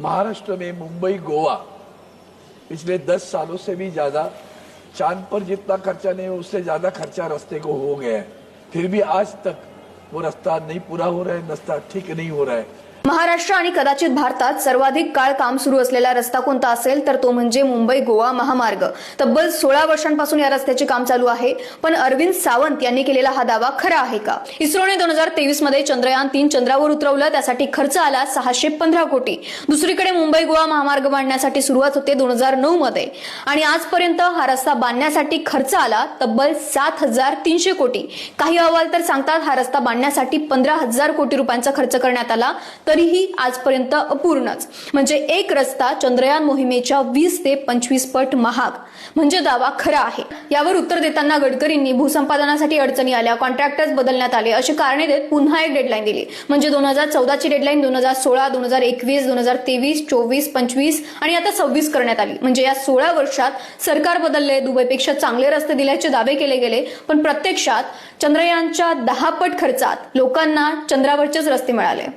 महाराष्ट्र में मुंबई गोवा पिछले 10 सालों से भी ज्यादा चांद पर जितना खर्चा नहीं उससे ज्यादा खर्चा रास्ते को हो गया है। फिर भी आज तक वो रास्ता नहीं पूरा हो रहा है, रास्ता ठीक नहीं हो रहा है। महाराष्ट्र आणि कदाचित भारतात सर्वाधिक काळ काम सुरू असलेला रस्ता कोणता असेल तर तो म्हणजे मुंबई गोवा महामार्ग। तब्बल 16 वर्षांपासून या रस्त्याचे काम चालू आहे, पण अरविंद सावंत यांनी केलेला हा दावा खरा आहे का? इस्रोने 2023 मध्ये चंद्रयान 3 चंद्रावर उतरवलं, त्यासाठी खर्च आला 615 कोटी। दुसरीकडे मुंबई गोवा महामार्ग बांधण्यासाठी सुरुवात होते 2009 मध्ये आणि आजपर्यंत हा रस्ता बांधण्यासाठी खर्च आला तब्बल 7300 कोटी। काही अहवाल तर सांगतात हा रस्ता बांधण्यासाठी 15000 कोटी रुपयांचा खर्च करण्यात आला, तरीही आजपर्यंत अपूर्णच। म्हणजे एक रस्ता चंद्रयान मोहिमेच्या 20 ते 25 पट महाग, म्हणजे दावा खरा आहे। यावर उत्तर देताना गडकरींनी भूसंपादनासाठी अडचणी आल्या, कॉन्ट्रॅक्टर्स बदलण्यात आले अशी कारणे देत पुन्हा एक डेडलाईन दिली। म्हणजे 2014 ची डेडलाईन 2016, 2021, 2023, 24, 25 आणि आता 26 करण्यात आली। म्हणजे या 16 वर्षात सरकार बदलले, दुबईपेक्षा चांगले रस्ते दिल्याचे दावे केले गेले, पण प्रत्यक्षात चंद्रयानच्या 10 पट खर्चात लोकांना चंद्रावरचेच रस्ते मिळाले।